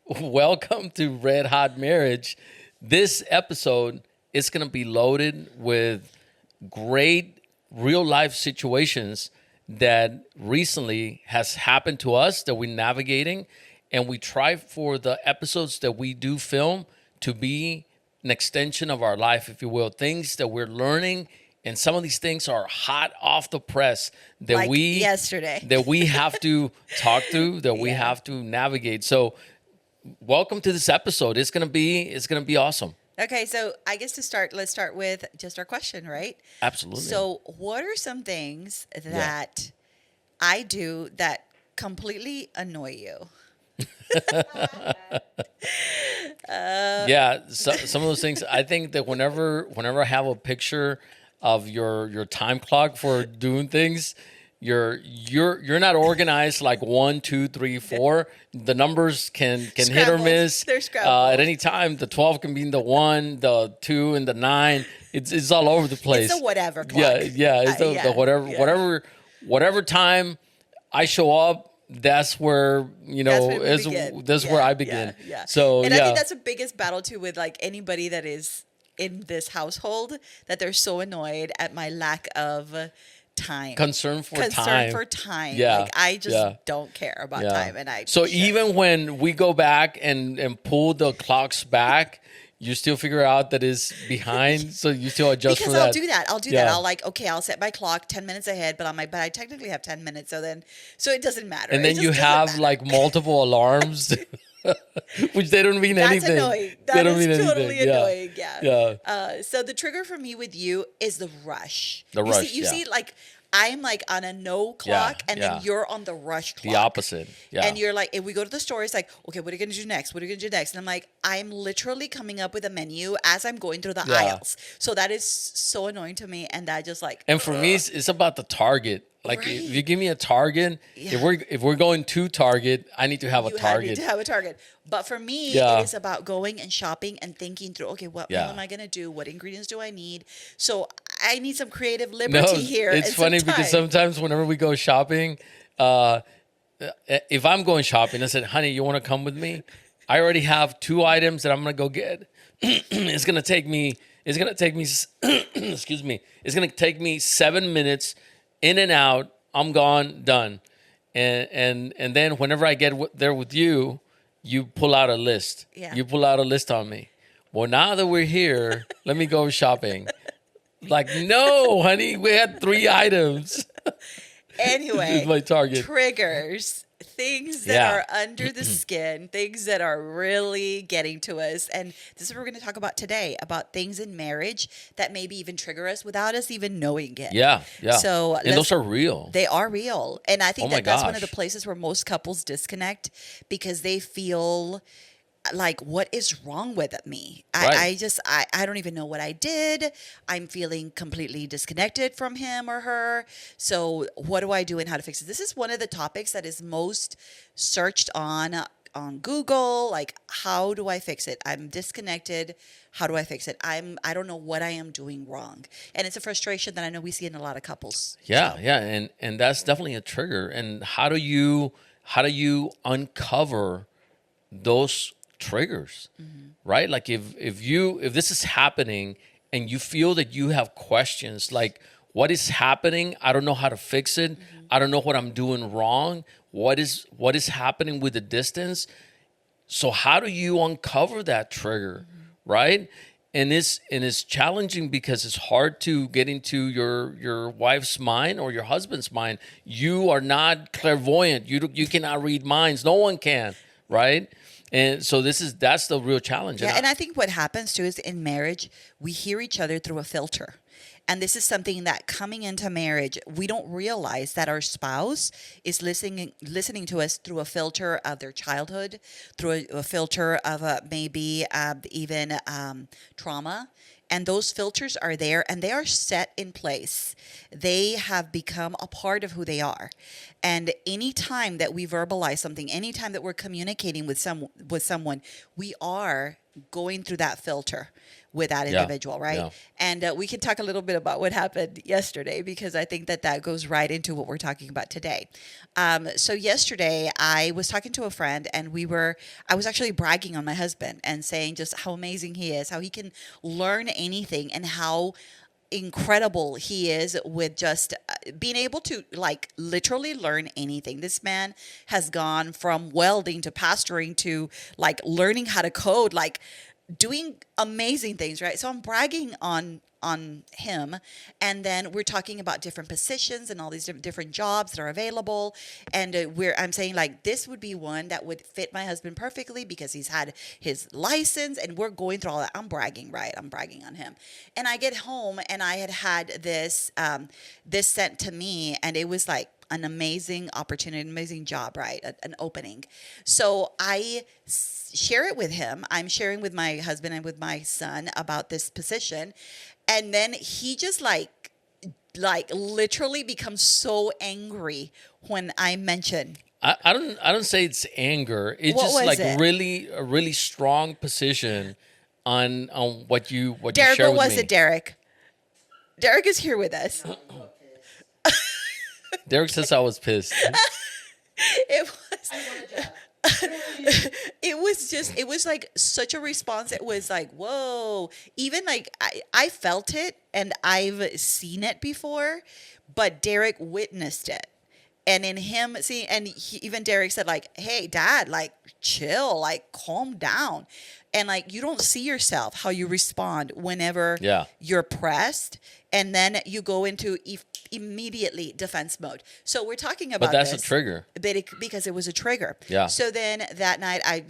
Welcome to Red Hot Marriage. This episode is going to be loaded with great real life situations that recently has happened to us that we're navigating, and we try for the episodes that we do film to be an extension of our life, if you will, things that we're learning. And some of these things are hot off the press that like yesterday that we have to talk through, that we have to navigate. So welcome to this episode. It's gonna be awesome. Okay, so I guess let's start with just our question, right? Absolutely. So, what are some things that I do that completely annoy you? Some of those things. I think that whenever I have a picture of your time clock for doing things, you're not organized like 1, 2, 3, 4. The numbers can hit or miss. They're scrambled. At any time. The 12 can be in the 1, the 2, and the 9. It's all over the place. It's a whatever clock. Yeah. It's the whatever time I show up. That's where that's where I begin. Yeah. So and I think that's the biggest battle too with like anybody that is in this household, that they're so annoyed at my lack of time. Concern for time. Yeah. Like I just don't care about time, and even when we go back and pull the clocks back, you still figure out that it's behind, so you still adjust because for that. I'll do that. I'll set my clock 10 minutes ahead, but I technically have 10 minutes, so it doesn't matter. And then you have like multiple alarms, which they don't mean anything. That's annoying. That is totally annoying. Yeah. So the trigger for me with you is the rush. You see, like I'm like on a no clock, and then you're on the rush clock. The opposite. Yeah. And you're like, if we go to the store, it's like, okay, what are you going to do next? What are you going to do next? And I'm like, I'm literally coming up with a menu as I'm going through the aisles. So that is so annoying to me. And that just like. And for me, it's about the target. Like if you give me a target, if we're going to Target, I need to have a target. You need to have a target. But for me, it is about going and shopping and thinking through, okay, what am I going to do? What ingredients do I need? So I need some creative liberty here. It's funny because sometimes whenever we go shopping, if I'm going shopping, I said, honey, you want to come with me? I already have 2 items that I'm going to go get. It's going to take me, excuse me, it's going to take me 7 minutes in and out. I'm gone, done. And then whenever I get there with you, you pull out a list. Yeah. You pull out a list on me. Well, now that we're here, let me go shopping. Like, no, honey, we had 3 items. Anyway, my target. Triggers, things that are under the skin, things that are really getting to us. And this is what we're going to talk about today, about things in marriage that maybe even trigger us without us even knowing it. Yeah. So and those are real. They are real. And I think that's one of the places where most couples disconnect, because they feel like, what is wrong with me? I don't even know what I did. I'm feeling completely disconnected from him or her. So what do I do and how to fix it? This is one of the topics that is most searched on Google. Like, how do I fix it? I'm disconnected. How do I fix it? I don't know what I am doing wrong. And it's a frustration that I know we see in a lot of couples. Yeah. And that's definitely a trigger. And how do you uncover those triggers, right? Like if this is happening and you feel that you have questions, like, what is happening? I don't know how to fix it. I don't know what I'm doing wrong. What is happening with the distance? So how do you uncover that trigger, right? And it's challenging because it's hard to get into your wife's mind or your husband's mind. You are not clairvoyant. You cannot read minds. No one can, right? And so that's the real challenge. Yeah, and I think what happens too is in marriage, we hear each other through a filter. And this is something that coming into marriage, we don't realize that our spouse is listening to us through a filter of their childhood, through a filter of maybe even trauma. And those filters are there and they are set in place. They have become a part of who they are. And anytime that we verbalize something, anytime that we're communicating with someone, we are going through that filter. with that individual, right? Yeah. And we can talk a little bit about what happened yesterday, because I think that goes right into what we're talking about today. So yesterday I was talking to a friend, and I was actually bragging on my husband and saying just how amazing he is, how he can learn anything, and how incredible he is with just being able to like literally learn anything. This man has gone from welding to pastoring to like learning how to code, like doing amazing things, right? So I'm bragging on him, and then we're talking about different positions and all these different jobs that are available, and I'm saying like this would be one that would fit my husband perfectly because he's had his license, and we're going through all that. I'm bragging, right? I'm bragging on him, and I get home and I had this this sent to me, and it was like an amazing opportunity, an amazing job, right? An opening. So I share it with him. I'm sharing with my husband and with my son about this position. And then he just like literally becomes so angry when I mention. I don't say it's anger. It's What just was like it? a really strong position on what you Derek, share what with was me. it, Derek? Derek is here with us. Derek says I was pissed. It was. It was like such a response. It was like, whoa. Even like I felt it and I've seen it before, but Derek witnessed it. And in him, see, and even Derek said, like, hey, Dad, like, chill, like, calm down. And, like, you don't see yourself how you respond whenever you're pressed. And then you go into immediately defense mode. So we're talking about But that's this, a trigger. because it was a trigger. Yeah. So then that night, I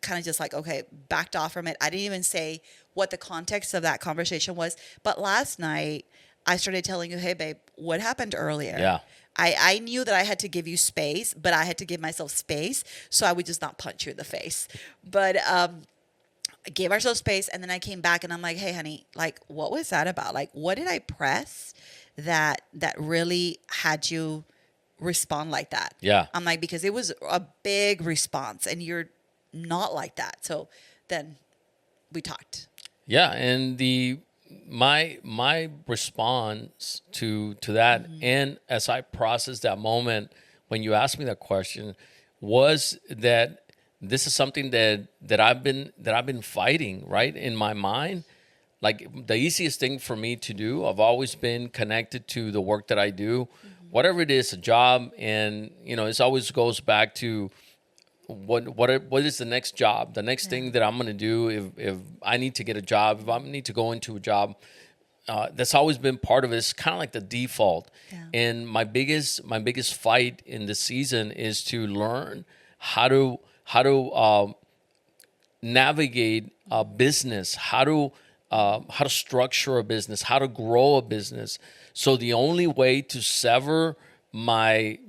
kind of just like, okay, backed off from it. I didn't even say what the context of that conversation was. But last night, I started telling you, hey, babe, what happened earlier? Yeah. I knew that I had to give you space, but I had to give myself space so I would just not punch you in the face. But I gave ourselves space, and then I came back and I'm like, hey, honey, like, what was that about? Like, what did I press that really had you respond like that? Yeah. I'm like, because it was a big response, and you're not like that. So then we talked. Yeah, and my response to that, and as I processed that moment when you asked me that question, was that this is something that I've been fighting, right, in my mind. Like the easiest thing for me to do, I've always been connected to the work that I do, whatever it is, a job, and it always goes back to what is the next job, the next thing that I'm going to do if I need to get a job, if I need to go into a job. That's always been part of it. It's kind of like the default. Yeah. And my biggest fight in this season is to learn how to navigate a business, how to structure a business, how to grow a business. So the only way to sever my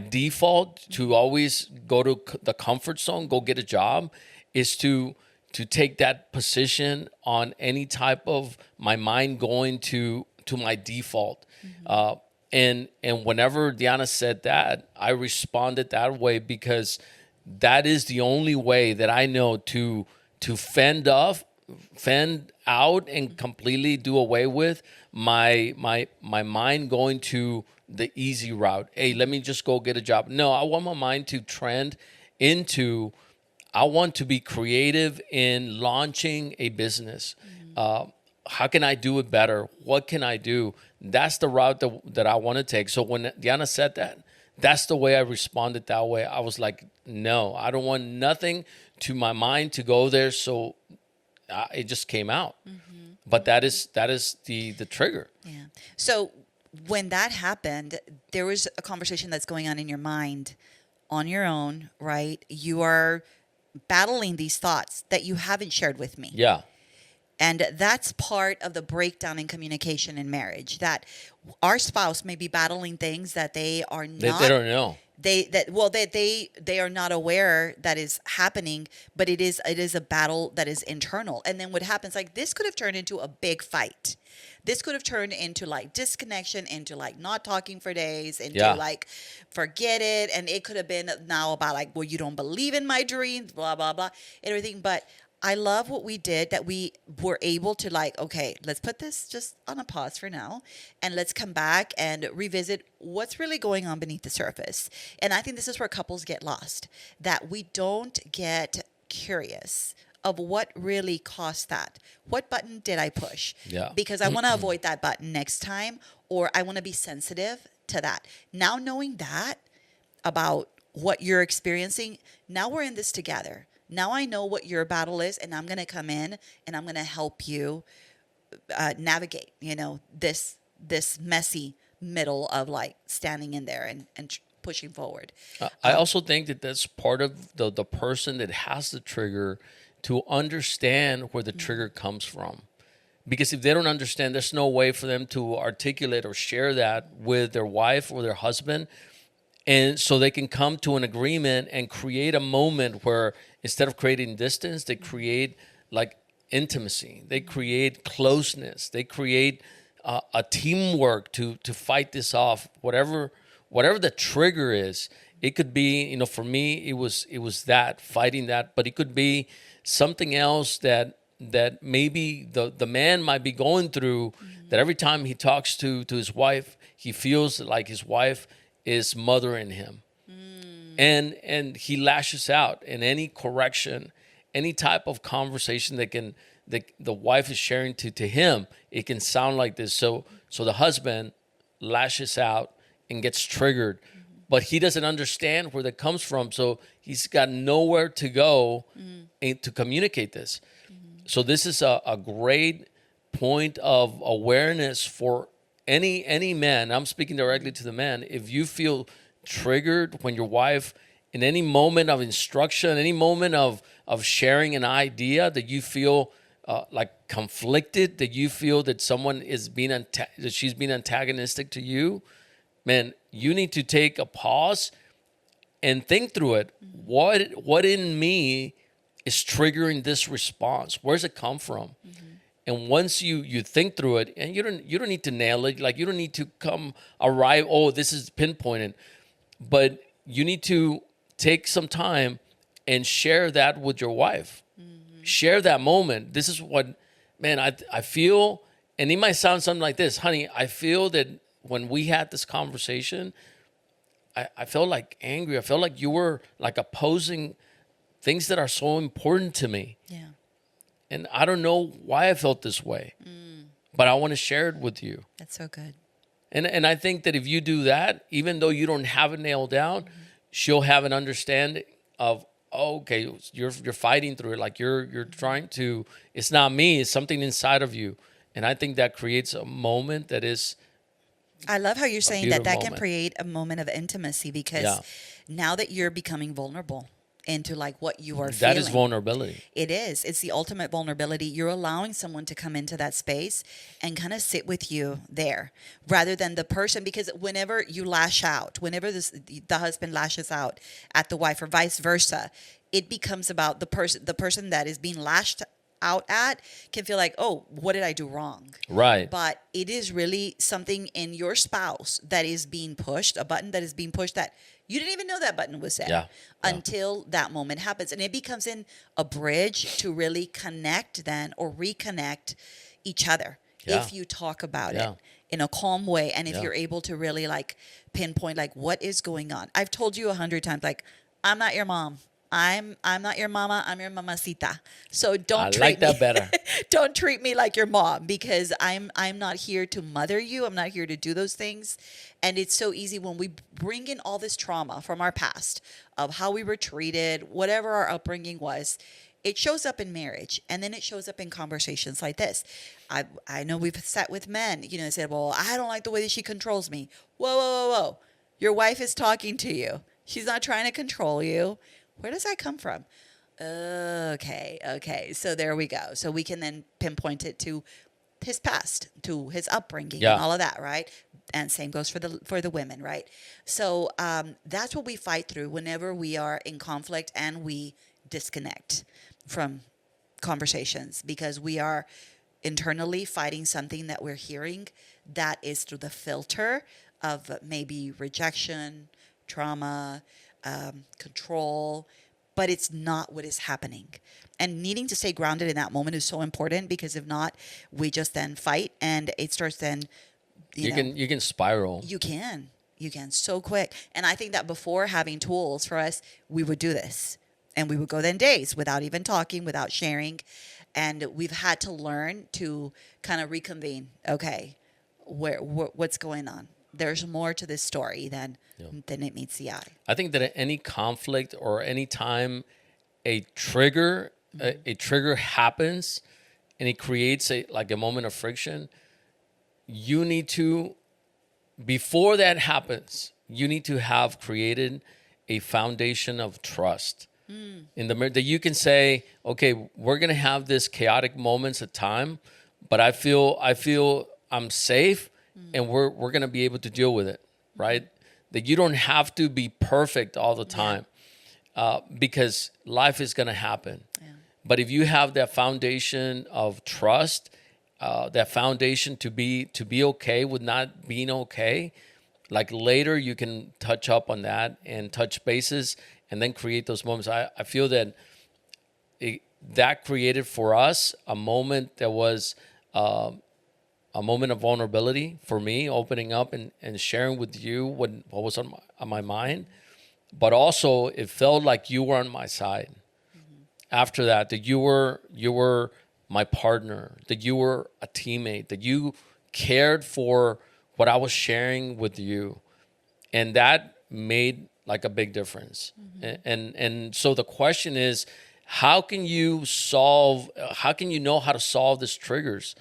default to always go to the comfort zone, go get a job, is to take that position on any type of my mind going to my default. And whenever Diana said that, I responded that way because that is the only way that I know to fend out and completely do away with my mind going to the easy route. Hey, let me just go get a job. No, I want my mind to trend into, I want to be creative in launching a business. How can I do it better? What can I do? That's the route that I want to take. So when Diana said that, that's the way I responded that way. I was like, no, I don't want nothing to my mind to go there. So it just came out. But that is the trigger. Yeah. So when that happened, there was a conversation that's going on in your mind on your own, right? You are battling these thoughts that you haven't shared with me. Yeah. And that's part of the breakdown in communication in marriage, that our spouse may be battling things that they are not. They don't know. They are not aware that is happening, but it is a battle that is internal. And then what happens, like, this could have turned into a big fight. This could have turned into like disconnection, into like not talking for days, into like forget it. And it could have been now about like, well, you don't believe in my dreams, blah, blah, blah, everything. But I love what we did, that we were able to like, okay, let's put this just on a pause for now and let's come back and revisit what's really going on beneath the surface. And I think this is where couples get lost, that we don't get curious of what really caused that. What button did I push? Yeah. Because I want to avoid that button next time, or I want to be sensitive to that. Now, knowing that about what you're experiencing, now we're in this together. Now I know what your battle is, and I'm going to come in and I'm going to help you navigate, this messy middle of like standing in there and pushing forward. I also think that that's part of the person that has the trigger to understand where the trigger comes from. Because if they don't understand, there's no way for them to articulate or share that with their wife or their husband. And so they can come to an agreement and create a moment where instead of creating distance, they create like intimacy. They create closeness. They create a teamwork to fight this off. Whatever the trigger is, it could be, for me, it was that, fighting that, but it could be something else that maybe the man might be going through, that every time he talks to his wife, he feels like his wife is mothering him. And he lashes out in any correction, any type of conversation that the wife is sharing to him, it can sound like this. So the husband lashes out and gets triggered, but he doesn't understand where that comes from. So he's got nowhere to go to communicate this. So this is a great point of awareness for any man. I'm speaking directly to the man. If you feel triggered when your wife, in any moment of instruction, any moment of sharing an idea, that you feel like conflicted, that you feel that someone is that she's being antagonistic to you, man, you need to take a pause and think through it. What in me is triggering this response? Where's it come from? And once you think through it, and you don't need to nail it, like you don't need to arrive, oh, this is pinpointed, but you need to take some time and share that with your wife. Share that moment. This is what, man, I feel, and it might sound something like this, honey, I feel that when we had this conversation, I felt like angry. I felt like you were like opposing things that are so important to me. Yeah. And I don't know why I felt this way, but I want to share it with you. That's so good. And I think that if you do that, even though you don't have it nailed down, she'll have an understanding of, oh, okay, you're fighting through it. Like you're trying to, it's not me, it's something inside of you. And I think that creates a moment that is, I love how you're saying that moment. Can create a moment of intimacy, because now that you're becoming vulnerable into like what you are feeling. That is vulnerability. It is. It's the ultimate vulnerability. You're allowing someone to come into that space and kind of sit with you there, rather than the person, because whenever you lash out, whenever the husband lashes out at the wife or vice versa, it becomes about the person that is being lashed out at can feel like, oh, what did I do wrong? Right. But it is really something in your spouse that is being pushed, a button that is being pushed that you didn't even know that button was there until that moment happens. And it becomes in a bridge to really connect then, or reconnect each other if you talk about it in a calm way. And if you're able to really like pinpoint like what is going on. I've told you 100 times, like, I'm not your mom. I'm not your mama. I'm your mamacita. So don't treat like that better. Don't treat me like your mom, because I'm not here to mother you. I'm not here to do those things. And it's so easy when we bring in all this trauma from our past of how we were treated, whatever our upbringing was. It shows up in marriage, and then it shows up in conversations like this. I know we've sat with men, said, well, I don't like the way that she controls me. Whoa, whoa, whoa, whoa. Your wife is talking to you. She's not trying to control you. Where does that come from? Okay. So there we go. So we can then pinpoint it to his past, to his upbringing, and all of that, right? And same goes for the women, right? So that's what we fight through whenever we are in conflict and we disconnect from conversations, because we are internally fighting something that we're hearing that is through the filter of maybe rejection, trauma, control, but it's not what is happening. And needing to stay grounded in that moment is so important, because if not, we just then fight, and it starts then, you can spiral. You can so quick. And I think that before having tools for us, we would do this, and we would go then days without even talking, without sharing. And we've had to learn to kind of reconvene. Okay, what's going on? There's more to this story than it meets the eye. I think that at any conflict or any time a trigger happens and it creates a moment of friction, you need to, before that happens, you need to have created a foundation of trust in the mirror, that you can say, okay, we're going to have this chaotic moments of time, but I feel I'm safe, and we're going to be able to deal with it, right? That you don't have to be perfect all the time, because life is going to happen. Yeah. But if you have that foundation of trust, that foundation to be okay with not being okay, like later you can touch up on that and touch bases and then create those moments. I feel that that created for us a moment that was a moment of vulnerability for me, opening up and sharing with you what was on my mind. But also it felt like you were on my side. After that you were my partner, that you were a teammate, that you cared for what I was sharing with you. And that made like a big difference. And so the question is, how can you know how to solve these triggers?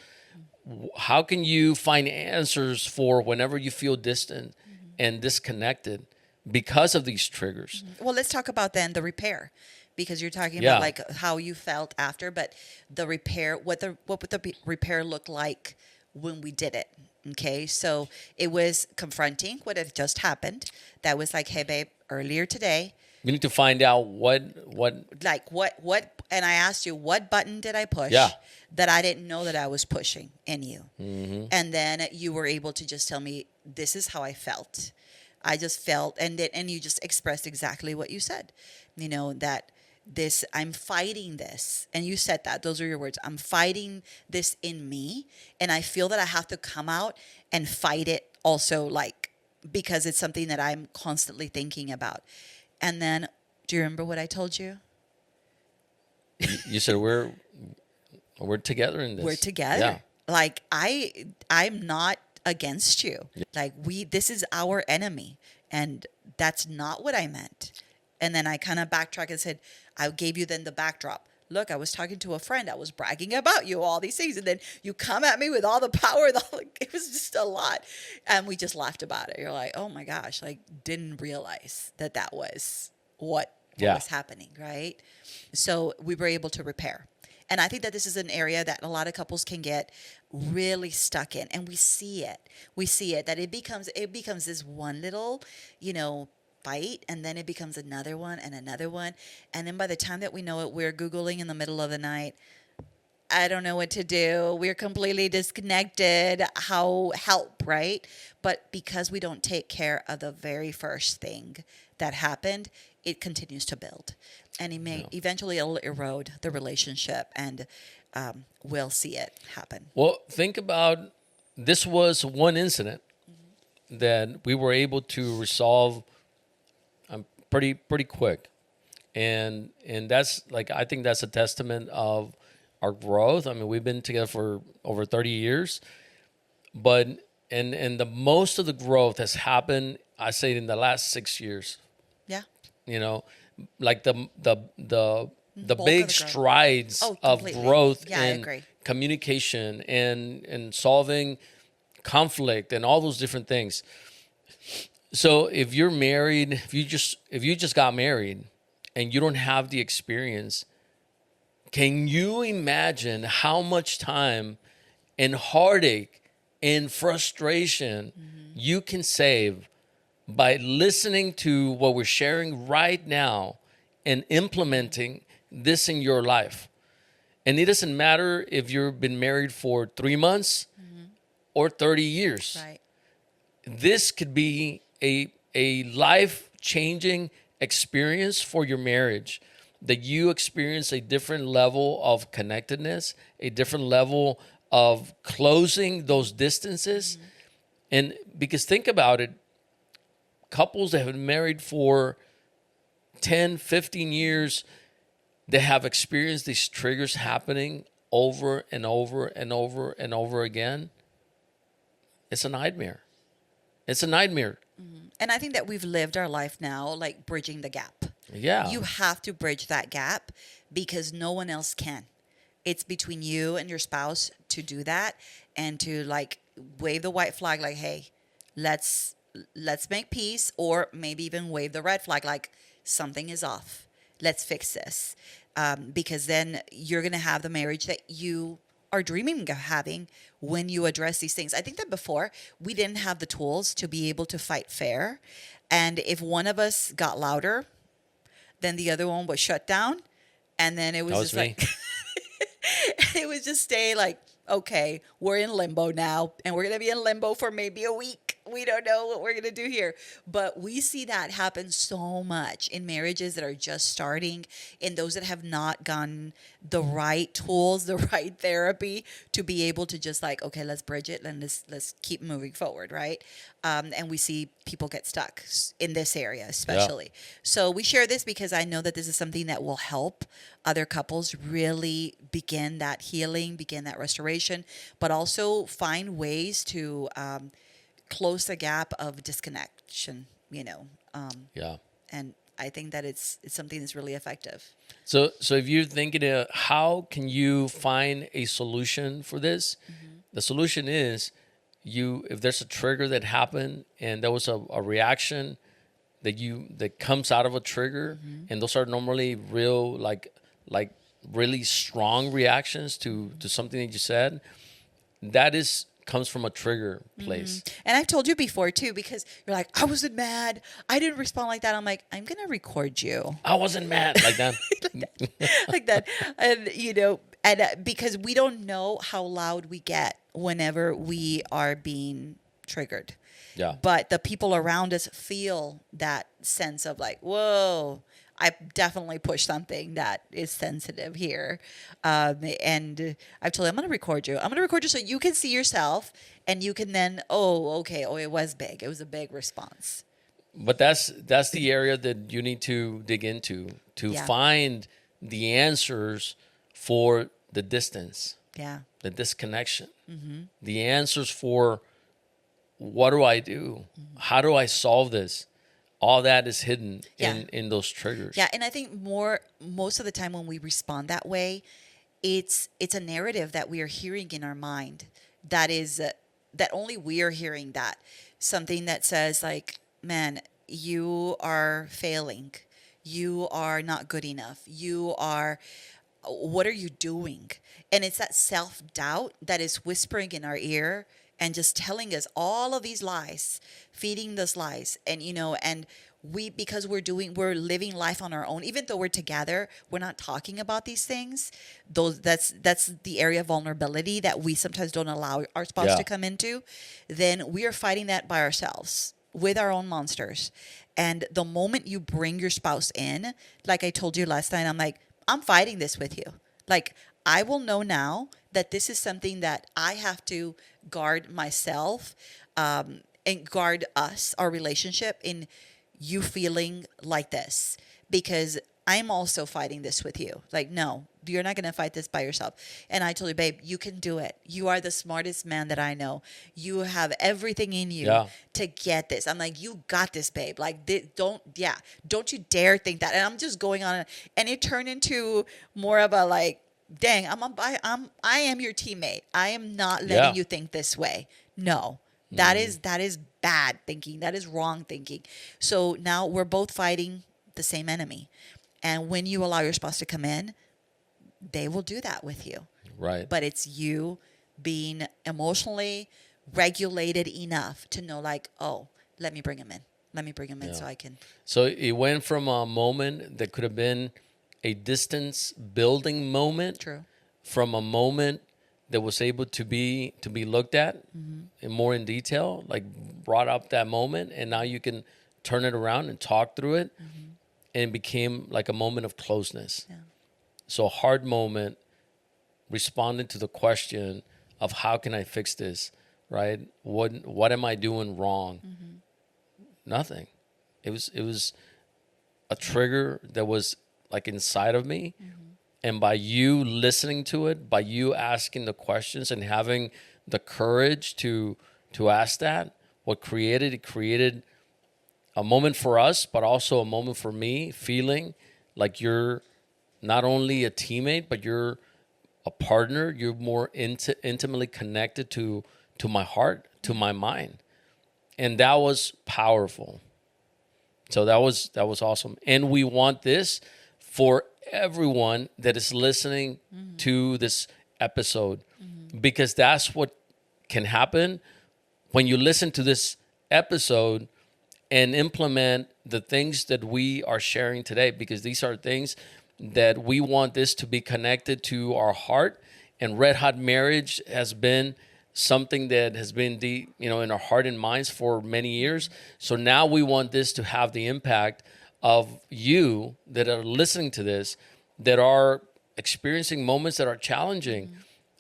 How can you find answers for whenever you feel distant and disconnected because of these triggers? Well, let's talk about then the repair, because you're talking about like how you felt after, but the repair, what would the repair look like when we did it? Okay, so it was confronting what had just happened. That was like, hey, babe, earlier today. You need to find out what. And I asked you, what button did I push that I didn't know that I was pushing in you? Mm-hmm. And then you were able to just tell me, this is how I felt. I just felt, and you just expressed exactly what you said. You know, that I'm fighting this. And you said that, those are your words. I'm fighting this in me. And I feel that I have to come out and fight it also, like, because it's something that I'm constantly thinking about. And then, do you remember what I told you? You said we're together in this. We're together. Yeah. Like, I'm not against you. Yeah. Like, this is our enemy. And that's not what I meant. And then I kind of backtracked and said, I gave you then the backdrop. Look, I was talking to a friend. I was bragging about you, all these things. And then you come at me with all the power. It was just a lot. And we just laughed about it. You're like, oh my gosh, like, didn't realize that was what was happening, right? So we were able to repair. And I think that this is an area that a lot of couples can get really stuck in. And we see it. That it becomes this one little, fight, and then it becomes another one and another one. And then by the time that we know it, we're Googling in the middle of the night, I don't know what to do. We're completely disconnected. Help, right? But because we don't take care of the very first thing that happened, it continues to build. And eventually it'll erode the relationship, and we'll see it happen. Well, think about, this was one incident that we were able to resolve pretty quick. And that's like, I think that's a testament of our growth. I mean, we've been together for over 30 years, but and the most of the growth has happened, I say, in the last 6 years. Yeah. Like the big strides of growth in communication and solving conflict and all those different things. So if you're married, if you just got married and you don't have the experience, can you imagine how much time and heartache and frustration you can save by listening to what we're sharing right now and implementing this in your life? And it doesn't matter if you've been married for 3 months or 30 years. Right. This could be a life-changing experience for your marriage. that you experience a different level of connectedness, a different level of closing those distances. And because think about it, couples that have been married for 10, 15 years, they have experienced these triggers happening over and over and over and over again. It's a nightmare. It's a nightmare. And I think that we've lived our life now like bridging the gap. Yeah. You have to bridge that gap because no one else can. It's between you and your spouse to do that and to like wave the white flag like, hey, let's make peace, or maybe even wave the red flag like something is off. Let's fix this. Because then you're going to have the marriage that you are dreaming of having when you address these things. I think that before we didn't have the tools to be able to fight fair. And if one of us got louder, then the other one was shut down. And then it was just me. like, it would just stay like, okay, we're in limbo now, and we're going to be in limbo for maybe a week. We don't know what we're going to do here. But we see that happen so much in marriages that are just starting, in those that have not gotten the right tools, the right therapy to be able to just like, okay, let's bridge it and let's keep moving forward, right? And we see people get stuck in this area especially. Yeah. So we share this because I know that this is something that will help other couples really begin that healing, begin that restoration, but also find ways to close the gap of disconnection, Yeah. And I think that it's something that's really effective. So if you're thinking, how can you find a solution for this? The solution is if there's a trigger that happened and there was a reaction that comes out of a trigger, and those are normally real like really strong reactions to something that you said, that comes from a trigger place. And I've told you before too, because you're like, I wasn't mad, I didn't respond like that. I'm like, I'm gonna record you. I wasn't mad like that. like that. And because we don't know how loud we get whenever we are being triggered. Yeah. But the people around us feel that sense of like, whoa, I definitely pushed something that is sensitive here. And I've told them, I'm going to record you. I'm going to record you so you can see yourself, and you can then, it was big. It was a big response. But that's the area that you need to dig into to find the answers for the distance. Yeah. The disconnection. The answers for what do I do? How do I solve this? All that is hidden in those triggers. Yeah, and I think most of the time when we respond that way, it's a narrative that we are hearing in our mind that is that only we are hearing. That something that says like, man, you are failing, you are not good enough, what are you doing? And it's that self-doubt that is whispering in our ear and just telling us all of these lies, feeding those lies. And, and because we're living life on our own, even though we're together, we're not talking about these things. That's the area of vulnerability that we sometimes don't allow our spouse to come into. Then we are fighting that by ourselves with our own monsters. And the moment you bring your spouse in, like I told you last night, I'm like, I'm fighting this with you. Like, I will know now that this is something that I have to guard myself and guard us, our relationship, in you feeling like this, because I'm also fighting this with you. Like, no, you're not going to fight this by yourself. And I told you, babe, you can do it. You are the smartest man that I know. You have everything in you to get this. I'm like, you got this, babe. Like, don't you dare think that. And I'm just going on, and it turned into more of a like, dang, I am your teammate. I am not letting you think this way. No, that is bad thinking. That is wrong thinking. So now we're both fighting the same enemy. And when you allow your spouse to come in, they will do that with you. Right. But it's you being emotionally regulated enough to know like, oh, let me bring him in. Let me bring him in so I can. So it went from a moment that could have been a distance building moment. True. From a moment that was able to be looked at in more in detail, like brought up that moment, and now you can turn it around and talk through it. and it became like a moment of closeness. Yeah. So a hard moment, responding to the question of how can I fix this, right? What am I doing wrong? Nothing. It was a trigger that was like inside of me. And by you listening to it, by you asking the questions and having the courage to ask that, it created a moment for us, but also a moment for me, feeling like you're not only a teammate, but you're a partner. You're more intimately connected to my heart, to my mind. And that was powerful. So that was awesome. And we want this for everyone that is listening to this episode, because that's what can happen when you listen to this episode and implement the things that we are sharing today, because these are things that we want this to be connected to our heart. And Red Hot Marriage has been something that has been in our heart and minds for many years. So now we want this to have the impact of you that are listening to this, that are experiencing moments that are challenging,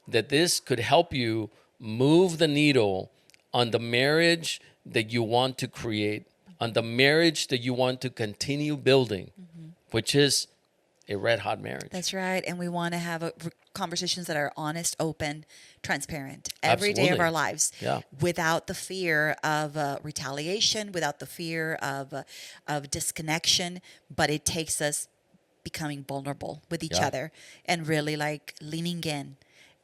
that this could help you move the needle on the marriage that you want to create, on the marriage that you want to continue building, which is a red hot marriage. That's right. And we want to have conversations that are honest, open, transparent every day of our lives, without the fear of retaliation, without the fear of disconnection. But it takes us becoming vulnerable with each other and really like leaning in.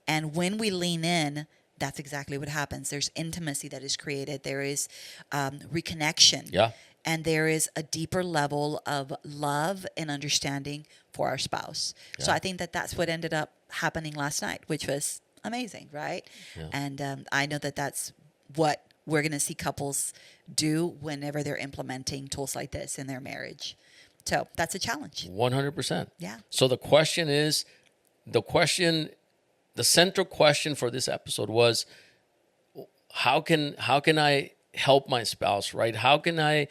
And when we lean in, that's exactly what happens. There's intimacy that is created. There is reconnection. Yeah. And there is a deeper level of love and understanding for our spouse. Yeah. So I think that that's what ended up happening last night, which was amazing, right? Yeah. And I know that that's what we're going to see couples do whenever they're implementing tools like this in their marriage. So that's a challenge. 100%. Yeah. So the central question for this episode was, how can I help my spouse, right?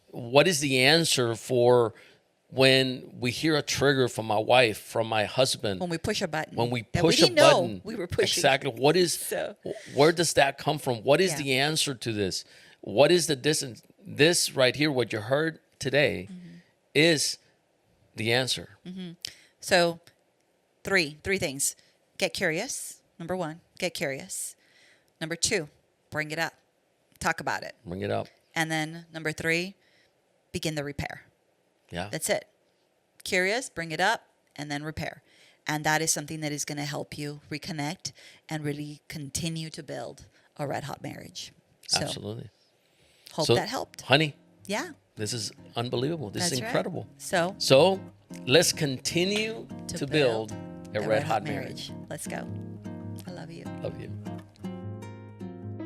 What is the answer for when we hear a trigger from my wife, from my husband? When we push a button. When we push a button. We were pushing. Exactly. Where does that come from? What is the answer to this? What is the distance? This right here, what you heard today, is the answer. So three things. Get curious. Number 1, get curious. Number 2, bring it up. Talk about it. Bring it up. And then number 3, begin the repair. Yeah. That's it. Curious, bring it up, and then repair. And that is something that is going to help you reconnect and really continue to build a red hot marriage. So, absolutely. Hope that helped. Honey. Yeah. This is unbelievable. This is incredible. Right. So let's continue to build a red hot marriage. Let's go. I love you. Love you.